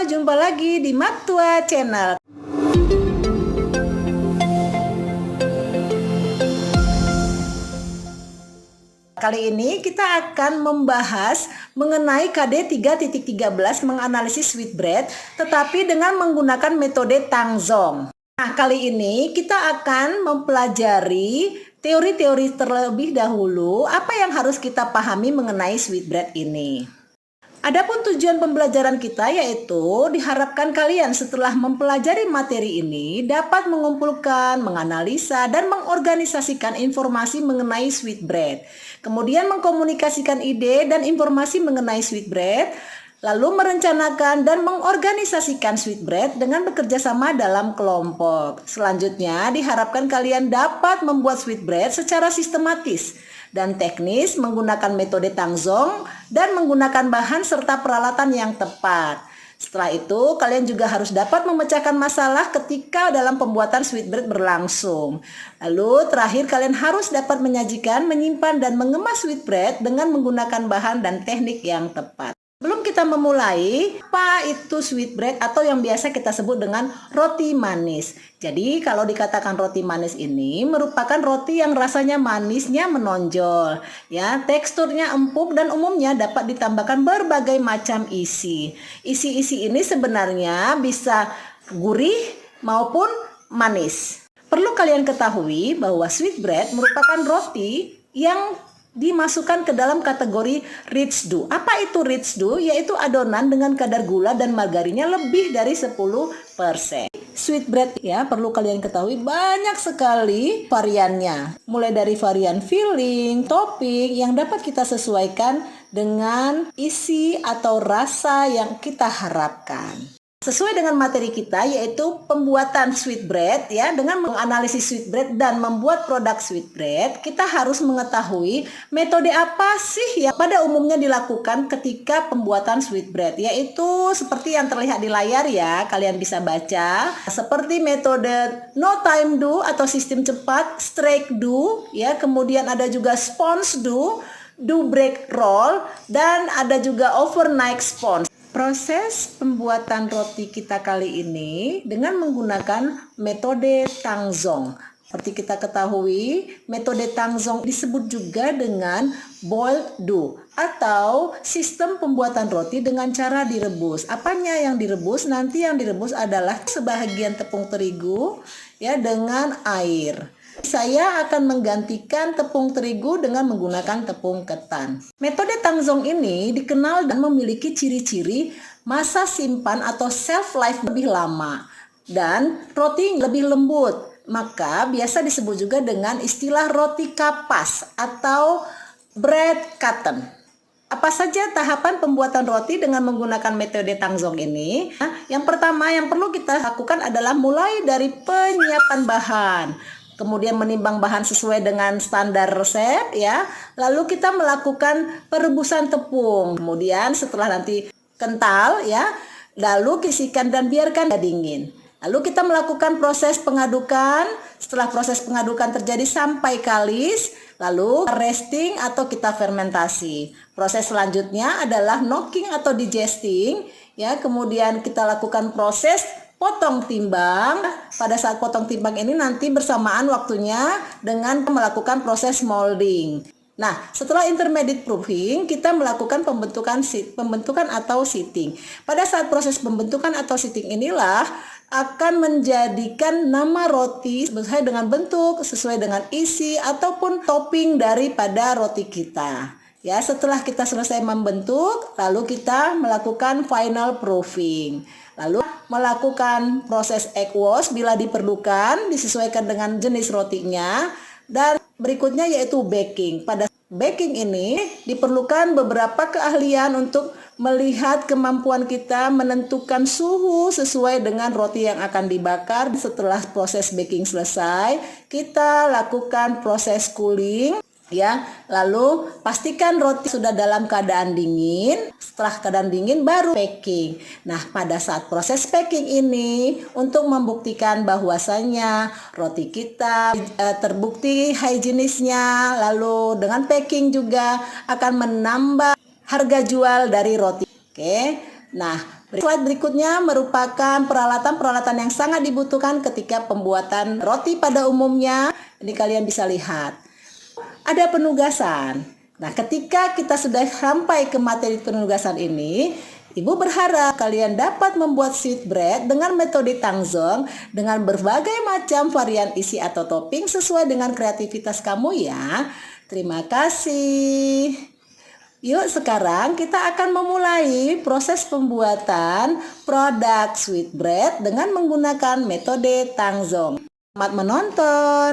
jumpa lagi di Maktua Channel. Kali ini kita akan membahas mengenai KD 3.13 menganalisis sweetbread, tetapi dengan menggunakan metode Tangzong. Nah, kali ini kita akan mempelajari teori-teori terlebih dahulu apa yang harus kita pahami mengenai sweetbread ini. Adapun tujuan pembelajaran kita yaitu diharapkan kalian setelah mempelajari materi ini dapat mengumpulkan, menganalisa, dan mengorganisasikan informasi mengenai sweetbread. Kemudian mengkomunikasikan ide dan informasi mengenai sweetbread, lalu merencanakan dan mengorganisasikan sweetbread dengan bekerja sama dalam kelompok. Selanjutnya diharapkan kalian dapat membuat sweetbread secara sistematis dan teknis menggunakan metode Tangzong dan menggunakan bahan serta peralatan yang tepat. Setelah itu, kalian juga harus dapat memecahkan masalah ketika dalam pembuatan sweetbread berlangsung. Lalu, terakhir kalian harus dapat menyajikan, menyimpan, dan mengemas sweetbread dengan menggunakan bahan dan teknik yang tepat. Sebelum kita memulai, apa itu sweetbread atau yang biasa kita sebut dengan roti manis? Jadi kalau dikatakan roti manis ini merupakan roti yang rasanya manisnya menonjol, ya, teksturnya empuk dan umumnya dapat ditambahkan berbagai macam isi. Isi-isi ini sebenarnya bisa gurih maupun manis. Perlu kalian ketahui bahwa sweetbread merupakan roti yang dimasukkan ke dalam kategori rich dough. Apa itu rich dough? Yaitu adonan dengan kadar gula dan margarinnya lebih dari 10%. Sweetbread ya, perlu kalian ketahui banyak sekali variannya. Mulai dari varian filling, topping yang dapat kita sesuaikan dengan isi atau rasa yang kita harapkan. Sesuai dengan materi kita yaitu pembuatan sweetbread ya, dengan menganalisis sweetbread dan membuat produk sweetbread, kita harus mengetahui metode apa sih yang pada umumnya dilakukan ketika pembuatan sweetbread, yaitu seperti yang terlihat di layar ya, kalian bisa baca seperti metode no time dough atau sistem cepat, straight dough ya, kemudian ada juga sponge dough, dough break roll, dan ada juga overnight sponge. Proses pembuatan roti kita kali ini dengan menggunakan metode Tangzong. Seperti kita ketahui, metode Tangzong disebut juga dengan boiled dough atau sistem pembuatan roti dengan cara direbus. Apanya yang direbus? Nanti yang direbus adalah sebahagian tepung terigu ya dengan air. Saya akan menggantikan tepung terigu dengan menggunakan tepung ketan. Metode Tangzong ini dikenal dan memiliki ciri-ciri masa simpan atau shelf life lebih lama dan roti lebih lembut. Maka biasa disebut juga dengan istilah roti kapas atau bread cotton. Apa saja tahapan pembuatan roti dengan menggunakan metode Tangzong ini? Yang pertama yang perlu kita lakukan adalah mulai dari penyiapan bahan. Kemudian menimbang bahan sesuai dengan standar resep ya. Lalu kita melakukan perebusan tepung. Kemudian setelah nanti kental ya, lalu kisikan dan biarkan dingin. Lalu kita melakukan proses pengadukan. Setelah proses pengadukan terjadi sampai kalis, lalu resting atau kita fermentasi. Proses selanjutnya adalah knocking atau digesting ya. Kemudian kita lakukan proses potong timbang. Pada saat potong timbang ini nanti bersamaan waktunya dengan melakukan proses molding. Nah, setelah intermediate proofing, kita melakukan pembentukan atau seating. Pada saat proses pembentukan atau seating inilah akan menjadikan nama roti sesuai dengan bentuk, sesuai dengan isi ataupun topping daripada roti kita. Ya, setelah kita selesai membentuk, lalu kita melakukan final proofing. Lalu melakukan proses egg wash bila diperlukan, disesuaikan dengan jenis rotinya. Dan berikutnya yaitu baking. Pada baking ini diperlukan beberapa keahlian untuk melihat kemampuan kita menentukan suhu sesuai dengan roti yang akan dibakar. Setelah proses baking selesai, kita lakukan proses cooling. Ya, lalu pastikan roti sudah dalam keadaan dingin. Setelah keadaan dingin baru packing. Nah, pada saat proses packing ini untuk membuktikan bahwasanya roti kita terbukti higienisnya, lalu dengan packing juga akan menambah harga jual dari roti. Oke. Nah, Slide berikutnya merupakan peralatan-peralatan yang sangat dibutuhkan ketika pembuatan roti pada umumnya. Ini kalian bisa lihat. Ada penugasan. Nah, ketika kita sudah sampai ke materi penugasan ini, Ibu berharap kalian dapat membuat sweetbread dengan metode Tangzong dengan berbagai macam varian isi atau topping sesuai dengan kreativitas kamu ya. Terima kasih. Yuk sekarang kita akan memulai proses pembuatan produk sweetbread dengan menggunakan metode Tangzong. Selamat menonton.